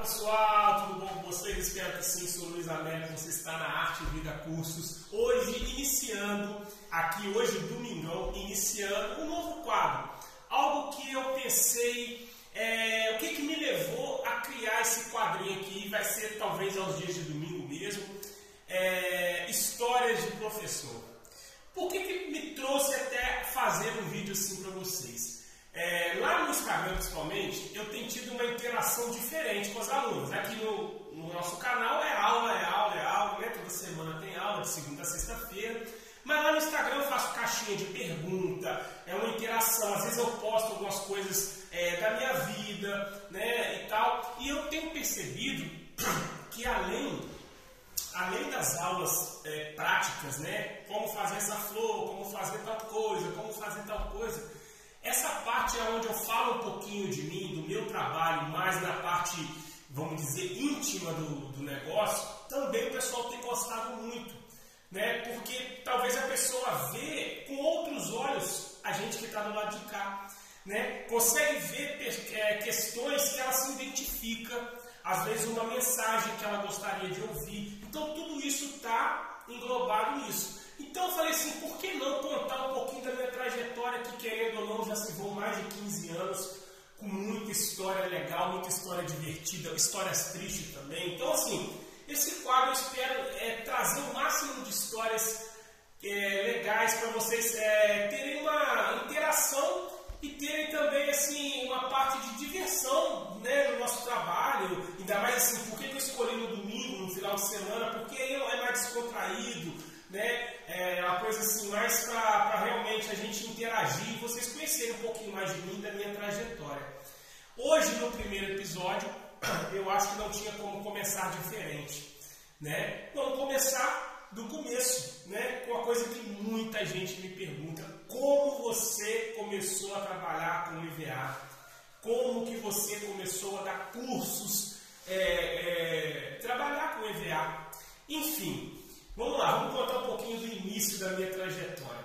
Pessoal, tudo bom com vocês? Espero que sim, sou o Luiz Américo, você está na Arte Vida Cursos. Hoje, domingão, iniciando um novo quadro. Algo que eu pensei, o que me levou a criar esse quadrinho aqui, vai ser talvez aos dias de domingo mesmo, histórias de professor. Por que me trouxe até fazer um vídeo assim para vocês? Lá no Instagram, principalmente, eu tenho tido uma interação diferente com os alunos. Aqui no nosso canal é aula, né? Toda semana tem aula, de segunda a sexta-feira. Mas lá no Instagram eu faço caixinha de pergunta, é uma interação. Às vezes eu posto algumas coisas da minha vida, né, e tal. E eu tenho percebido que além das aulas práticas, né, como fazer essa flor, como fazer tal coisa, essa parte é onde eu falo um pouquinho de mim, do meu trabalho, mais na parte, vamos dizer, íntima do negócio, também o pessoal tem gostado muito, né? Porque talvez a pessoa vê com outros olhos a gente que está do lado de cá, né? Consegue ver questões que ela se identifica, às vezes uma mensagem que ela gostaria de ouvir. Então tudo isso está englobado nisso. Então eu falei assim, por que não contar um pouquinho da minha trajetória, que querendo ou não já se vão mais de 15 anos, com muita história legal, muita história divertida, histórias tristes também. Então assim, esse quadro eu espero trazer o máximo de histórias legais para vocês terem uma interação e terem também assim, uma parte de diversão, né, no nosso trabalho. Ainda mais assim, por que eu escolhi no domingo, no final de semana, porque aí é mais descontraído, né? Uma coisa assim, mais para realmente a gente interagir e vocês conhecerem um pouquinho mais de mim, da minha trajetória. Hoje, no primeiro episódio, eu acho que não tinha como começar diferente, né? Vamos começar do começo, né? Com uma coisa que muita gente me pergunta: como você começou a trabalhar com o IVA? Como que você começou a dar cursos, trabalhar com o EVA? Enfim, vamos lá, vamos contar um pouquinho do início da minha trajetória.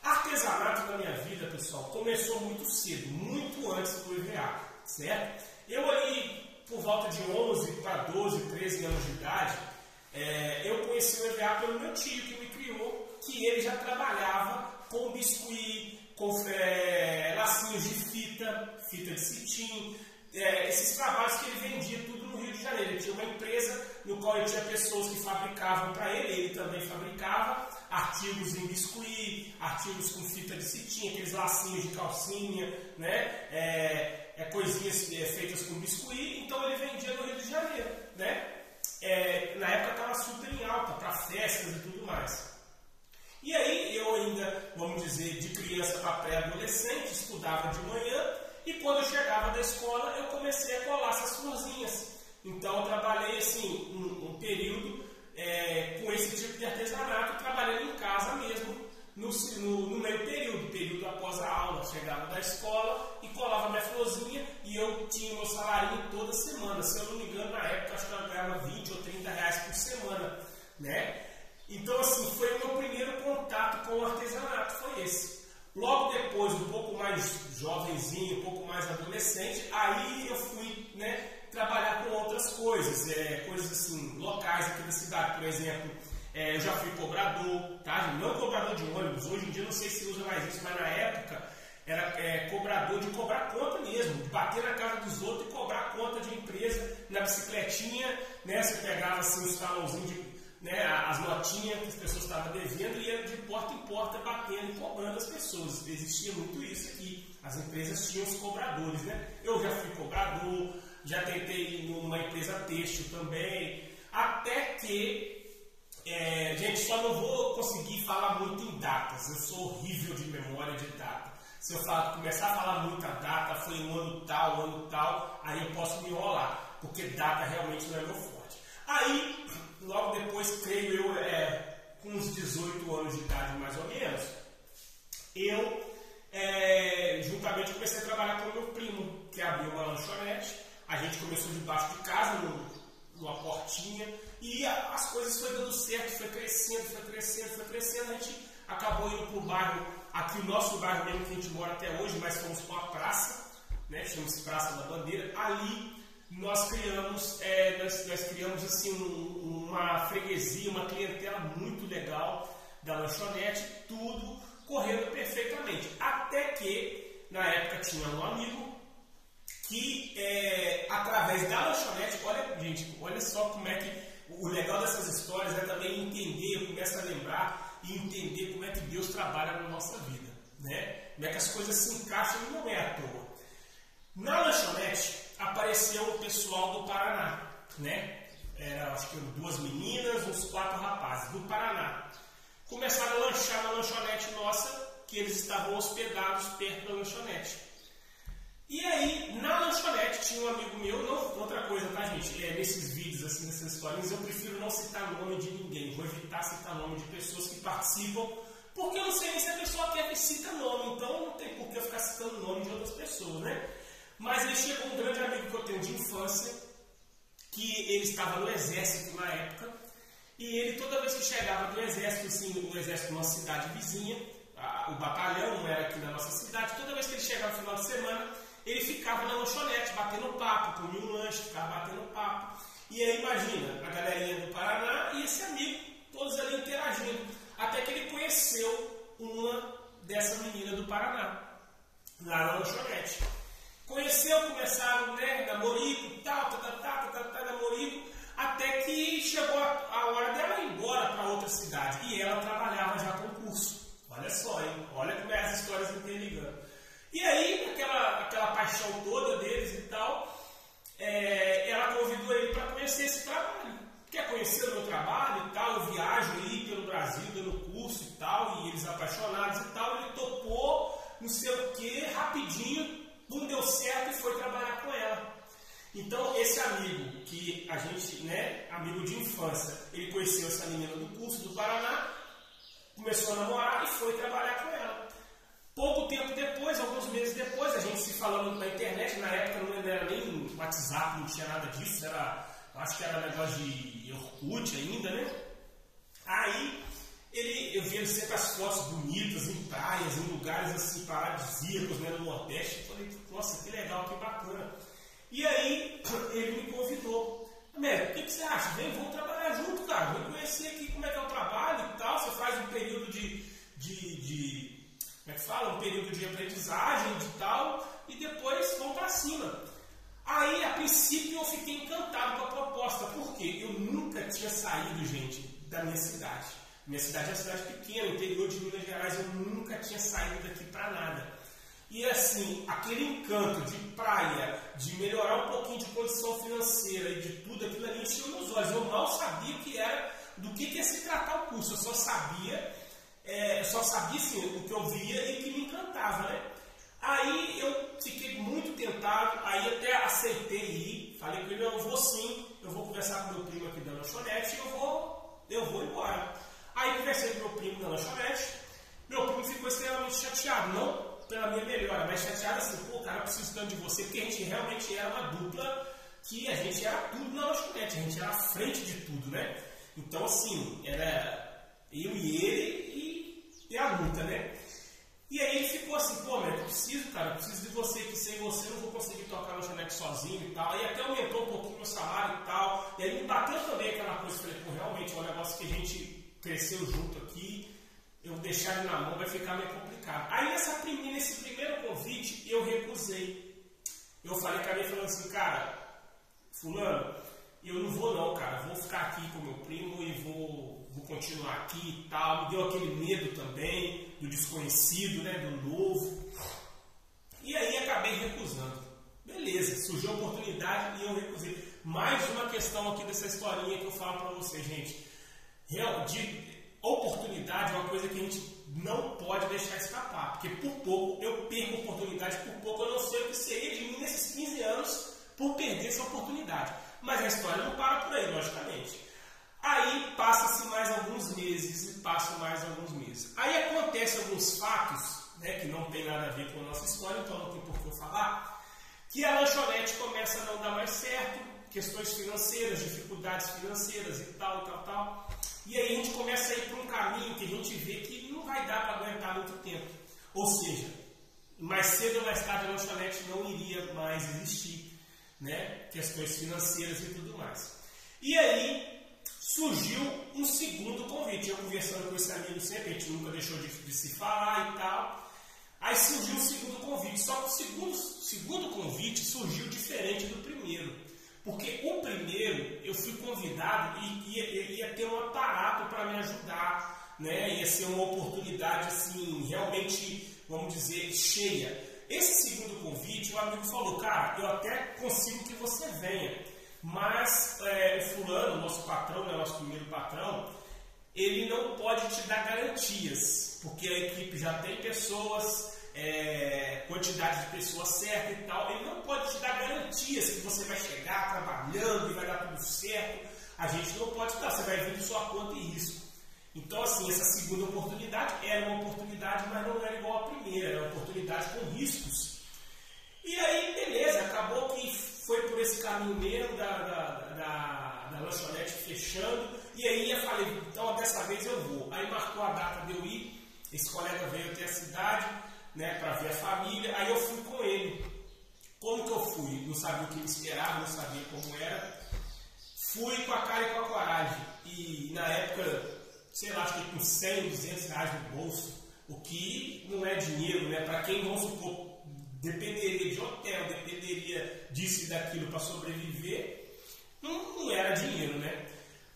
Artesanato na minha vida, pessoal, começou muito cedo, muito antes do EVA, certo? Eu ali, por volta de 11 para 12, 13 anos de idade, eu conheci o EVA pelo meu tio que me criou, que ele já trabalhava com biscuit, com lacinhos de fita de cetim, esses trabalhos que ele vendia tudo no Rio de Janeiro. Ele tinha uma empresa no qual ele tinha pessoas que fabricavam para ele também fabricava artigos em biscuit, artigos com fita de cetim, aqueles lacinhos de calcinha, né? Coisinhas feitas com biscuit. Então ele vendia no Rio de Janeiro, né? Na época estava super em alta, para festas e tudo mais. E aí eu ainda, vamos dizer, de criança para pré-adolescente, estudava de manhã, e quando eu chegava da escola eu comecei a colar essas florzinhas. Então eu trabalhei assim um período com esse tipo de artesanato, trabalhando em casa mesmo, no meio período após a aula. Chegava da escola e colava minha florzinha, e eu tinha meu salarinho toda semana. Se eu não me engano, na época acho que eu ganhava 20 ou 30 reais por semana, né? Então assim, foi o meu primeiro contato com o artesanato, foi esse. Logo depois, um pouco mais jovenzinho, um pouco mais adolescente, aí eu fui, né, trabalhar com outras coisas, coisas assim, locais aqui da cidade. Por exemplo, eu já fui cobrador, tá? Não cobrador de ônibus, hoje em dia não sei se usa mais isso, mas na época era cobrador de cobrar conta mesmo, de bater na casa dos outros e cobrar conta de empresa na bicicletinha, né? Você pegava assim os talãozinhos as notinhas que as pessoas estavam devendo e ia de porta em porta batendo e cobrando as pessoas. Existia muito isso aqui. As empresas tinham os cobradores, né? Eu já fui cobrador, já tentei ir numa empresa têxtil também, até que, gente, só não vou conseguir falar muito em datas. Eu sou horrível de memória de data. Se eu começar a falar muita data, foi um ano tal, aí eu posso me enrolar, porque data realmente não é meu forte. Aí, logo depois, creio eu, com uns 18 anos de idade mais ou menos, eu juntamente comecei a trabalhar com o meu primo, que abriu uma lanchonete. A gente começou debaixo de casa, numa portinha, e as coisas foram dando certo, foi crescendo. A gente acabou indo para o bairro, aqui o nosso bairro mesmo que a gente mora até hoje, mas fomos para uma praça, né, chama-se Praça da Bandeira. Ali nós criamos assim, uma freguesia, uma clientela muito legal da lanchonete, tudo correndo perfeitamente. Até que, na época, tinha um amigo que, através da lanchonete, olha só como é que o legal dessas histórias é também entender, começa a lembrar e entender como é que Deus trabalha na nossa vida, né? Como é que as coisas se encaixam e não é à toa. Na lanchonete apareceu o pessoal do Paraná, né? Acho que 2 meninas, uns 4 rapazes do Paraná. Começaram a lanchar na lanchonete nossa, que eles estavam hospedados perto da lanchonete. E aí, na lanchonete, tinha um amigo meu, outra coisa, tá, gente? Nesses vídeos, assim, nessas historinhas, eu prefiro não citar nome de ninguém, vou evitar citar nome de pessoas que participam, porque eu não sei nem se a pessoa quer que cita nome, então não tem por que eu ficar citando nome de outras pessoas, né? Mas aí chegou um grande amigo que eu tenho de infância, que ele estava no exército na época, e ele, toda vez que chegava do exército, assim, o exército de uma cidade vizinha, o batalhão não era aqui na nossa cidade, toda vez que ele chegava no final de semana, ele ficava na lanchonete, batendo papo, comia um lanche, ficava batendo papo. E aí, imagina, a galerinha do Paraná e esse amigo, todos ali interagindo. Até que ele conheceu uma dessa menina do Paraná, lá na lanchonete. Conheceu, começaram, né, namorico, namorico, até que chegou a hora dela ir embora para outra cidade. E ela trabalhava já com curso. Olha só, hein? Olha como é as histórias interligando. E aí, aquela paixão toda deles e tal, ela convidou ele para conhecer esse trabalho. Quer conhecer o meu trabalho e tal? Eu viajo aí pelo Brasil dando curso e tal, e eles apaixonados e tal. Ele topou, não sei o que, rapidinho, não deu certo e foi trabalhar com ela. Então, esse amigo, que a gente, né, amigo de infância, ele conheceu essa menina do curso do Paraná, começou a namorar e foi trabalhar com ela. Pouco tempo depois, alguns meses depois, a gente se falando na internet, na época não era nem WhatsApp, não tinha nada disso, acho que era negócio de Orkut ainda, né? Aí, eu vi ele sempre as fotos bonitas em praias, em lugares assim paradisíacos, né, no Nordeste. Eu falei, nossa, que legal, que bacana. E aí, ele me convidou. Américo, o que você acha? Vem, vamos trabalhar junto, cara. Vem conhecer aqui como é que é o trabalho e tal. Você faz um período como é que fala? Um período de aprendizagem e tal. E depois vamos pra cima. Aí, a princípio, eu fiquei encantado com a proposta. Por quê? Eu nunca tinha saído, gente, da minha cidade. Minha cidade é uma cidade pequena, interior de Minas Gerais. Eu nunca tinha saído daqui pra nada. E assim, aquele encanto de praia, de melhorar um pouquinho de condição financeira e de tudo aquilo ali encheu meus olhos. Eu mal sabia que era, do que ia se tratar o curso. Eu só sabia assim, o que eu via e que me encantava, né? Aí eu fiquei muito tentado, aí até aceitei ir, falei com ele, eu vou sim, eu vou conversar com meu primo aqui da lanchonete e eu vou embora. Aí conversei com meu primo da lanchonete, meu primo ficou extremamente chateado, não pela minha melhora, mas chateado assim, pô, cara, eu preciso tanto de você, porque a gente realmente era uma dupla que a gente era tudo na lanchonete, a gente era à frente de tudo, né? Então assim, era eu e ele e a luta, né? E aí ele ficou assim, pô, eu preciso de você, que sem você eu não vou conseguir tocar a lanchonete sozinho e tal. Aí até aumentou um pouquinho o meu salário e tal. E aí me bateu também aquela coisa, falei, pô, realmente é um negócio que a gente cresceu junto aqui, eu deixar ele na mão vai ficar meio complicado. Aí nesse primeiro convite eu recusei. Eu falei com a minha falando assim, cara, fulano, eu não vou não, cara, vou ficar aqui com meu primo e vou continuar aqui e tal. Me deu aquele medo também do desconhecido, né, do novo. E aí acabei recusando. Beleza, surgiu a oportunidade e eu recusei. Mais uma questão aqui dessa historinha que eu falo pra vocês, gente. Oportunidade é uma coisa que a gente não pode deixar escapar. Porque por pouco eu perco oportunidade, por pouco eu não sei o que seria de mim nesses 15 anos por perder essa oportunidade. Mas a história não para por aí, logicamente. Aí passa-se mais alguns meses e passam mais alguns meses. Aí acontecem alguns fatos, né, que não tem nada a ver com a nossa história, então não tem por que eu falar, que a lanchonete começa a não dar mais certo, questões financeiras, dificuldades financeiras e tal. E aí a gente começa a ir para um caminho que a gente vê que não vai dar para aguentar muito tempo. Ou seja, mais cedo ou mais tarde a lanchonete não iria mais existir. né? Questões financeiras e tudo mais. E aí surgiu um segundo convite. Eu conversando com esse amigo sempre, a gente nunca deixou de se falar e tal. Aí surgiu um segundo convite, só que o segundo convite surgiu diferente do primeiro. Porque o primeiro eu fui convidado e ia ter um aparato para me ajudar, né? Ia ser uma oportunidade assim, realmente, vamos dizer, cheia. Esse segundo convite, o amigo falou, cara, eu até consigo que você venha, mas o fulano, nosso patrão, né, nosso primeiro patrão, ele não pode te dar garantias, porque a equipe já tem pessoas, quantidade de pessoas certa e tal, ele não pode te dar garantias que você vai chegar trabalhando e vai dar tudo certo. A gente não pode dar, você vai vir por sua conta e risco. Então, assim, essa segunda oportunidade era uma oportunidade, mas não era igual à primeira, era uma oportunidade com riscos. E aí, beleza, acabou que foi por esse caminho mesmo da lanchonete fechando, e aí eu falei, então dessa vez eu vou. Aí marcou a data de eu ir, esse colega veio até a cidade, né, para ver a família, aí eu fui com ele. Como que eu fui? Não sabia o que me esperava, não sabia como era. Fui com a cara e com a coragem, e na época, sei lá, acho que com 100, 200 reais no bolso, o que não é dinheiro, né? Para quem, vamos supor, dependeria de hotel, dependeria disso e daquilo para sobreviver, não era dinheiro, né?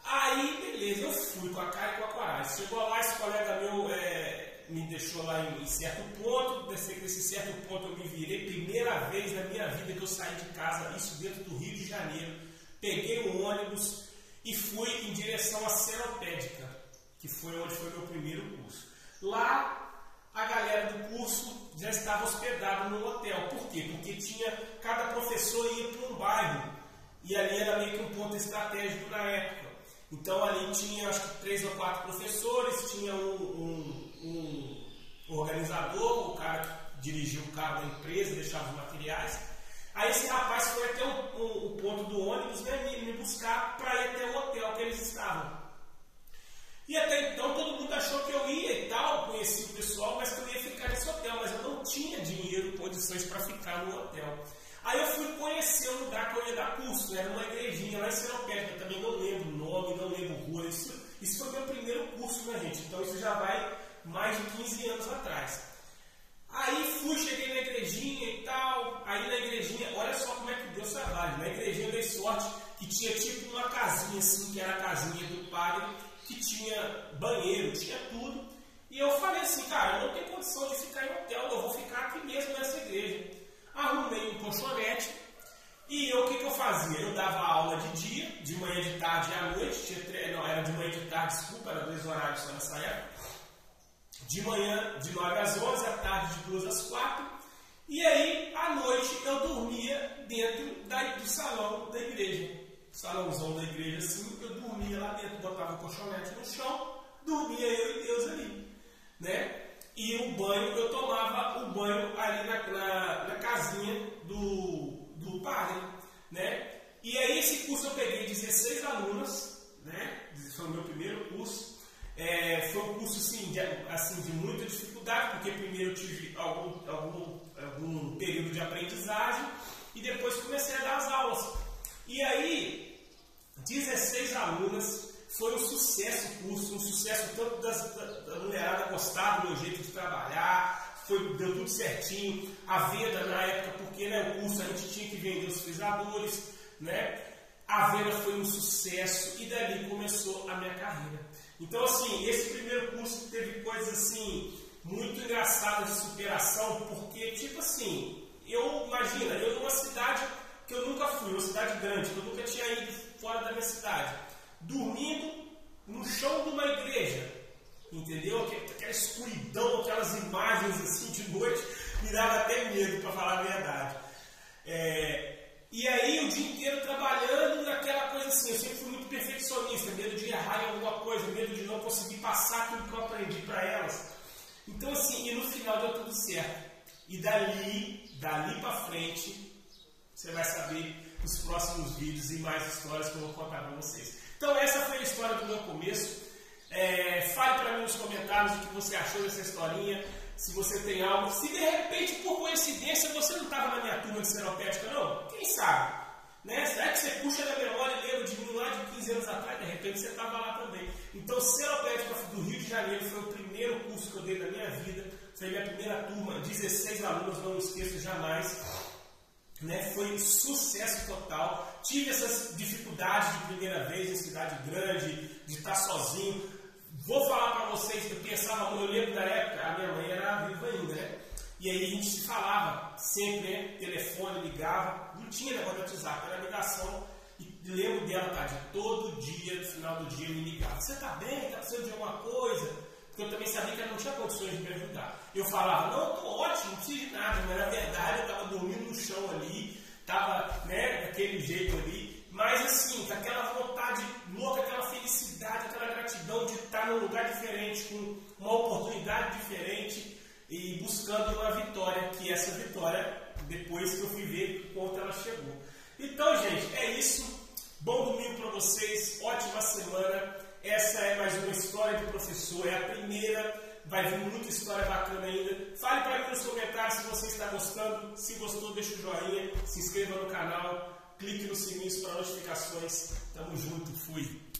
Aí, beleza, eu fui com a cara e com a coragem. Chegou lá, esse colega meu me deixou lá em certo ponto, nesse certo ponto eu me virei, primeira vez na minha vida que eu saí de casa, isso dentro do Rio de Janeiro, peguei um ônibus e fui em direção à Seropédica, que foi onde foi meu primeiro curso. Lá, a galera do curso já estava hospedada no hotel. Por quê? Porque cada professor ia para um bairro, e ali era meio que um ponto estratégico na época. Então ali tinha, acho que 3 ou 4 professores, tinha um organizador, o cara que dirigia o carro da empresa, deixava os materiais. Aí esse rapaz foi até o ponto do ônibus, né, me buscar para ir até o hotel que eles estavam. E até então todo mundo achou que eu ia e tal, conheci o pessoal, mas que eu ia ficar nesse hotel, mas eu não tinha dinheiro, condições para ficar no hotel. Aí eu fui conhecer o lugar que eu ia dar curso, era uma igrejinha lá em Seropédica, eu também não lembro o nome, não lembro rua, isso foi meu primeiro curso, né, gente? Então isso já vai mais de 15 anos atrás. Aí cheguei na igrejinha e tal, aí na igrejinha, olha só como é que Deus trabalha, na igrejinha eu dei sorte que tinha tipo uma casinha assim, que era a casinha do padre, que tinha banheiro, tinha tudo, e eu falei assim, cara, eu não tenho condição de ficar em hotel, eu vou ficar aqui mesmo nessa igreja. Arrumei um colchonete, e o que eu fazia? Eu dava aula de dia, de manhã, de tarde e à noite, era de manhã e de tarde, desculpa, era 2 horários só nessa época, de manhã de 9 às 11, à tarde de 2 às 4, e aí à noite eu dormia dentro do salão da igreja, salãozão da igreja assim, eu dormia lá dentro, botava o colchonete no chão, dormia eu e Deus ali, né? E o banho, eu tomava o banho ali na casinha do padre, né? E aí esse curso eu peguei 16 alunas, né? Esse foi o meu primeiro curso. Foi um curso assim, de muita dificuldade, porque primeiro eu tive algum período de aprendizagem e depois comecei a dar as aulas. E aí, 16 alunas, foi um sucesso o curso, um sucesso tanto da mulherada gostar do meu jeito de trabalhar, deu tudo certinho, a venda na época, porque o curso a gente tinha que vender os frisadores, né? A venda foi um sucesso e dali começou a minha carreira. Então assim, esse primeiro curso teve coisas assim, muito engraçadas de superação, porque tipo assim, eu numa cidade que eu nunca fui, uma cidade grande, que eu nunca tinha ido fora da minha cidade, dormindo no chão de uma igreja, entendeu? Aquela escuridão, aquelas imagens assim de noite, me dava até medo, para falar a verdade. E aí o dia inteiro trabalhando naquela coisa assim, eu sempre fui muito perfeccionista, medo de errar em alguma coisa, medo de não conseguir passar tudo que eu aprendi para elas. Então assim, e no final deu tudo certo. E dali para frente, você vai saber nos próximos vídeos e mais histórias que eu vou contar para vocês. Então essa foi a história do meu começo. Fale para mim nos comentários o que você achou dessa historinha, se você tem algo, se de repente por coincidência você não estava na minha turma de Seropédica, não, quem sabe? Né? Será que você puxa da memória e lembra de mim lá de 15 anos atrás? De repente você estava lá também. Então, Seropédica do Rio de Janeiro foi o primeiro curso que eu dei na minha vida. Foi a minha primeira turma, 16 alunos, não me esqueço jamais. Né? Foi um sucesso total. Tive essas dificuldades de primeira vez em cidade grande, de estar sozinho. Vou falar para vocês que eu pensava, eu lembro da época, a minha mãe era viva ainda, né? E aí a gente se falava sempre, né? Telefone, ligava, não tinha negócio de WhatsApp, era ligação. E lembro dela, Tadinha, todo dia, no final do dia, me ligava. Você tá bem? Tá precisando de alguma coisa? Porque eu também sabia que ela não tinha condições de me ajudar. Eu falava, não, eu tô ótimo, não preciso de nada. Mas na verdade eu estava dormindo no chão ali, estava, né, daquele jeito ali. Mas assim, com aquela vontade louca, aquela felicidade, aquela gratidão de estar num lugar diferente, com uma oportunidade diferente e buscando uma vitória, que essa vitória, depois que eu fui ver o quanto ela chegou. Então, gente, é isso. Bom domingo para vocês, ótima semana. Essa é mais uma história do professor, é a primeira, vai vir muita história bacana ainda. Fale para mim nos comentários se você está gostando. Se gostou, deixa o joinha, se inscreva no canal, clique nos sininhos para notificações. Tamo junto, fui!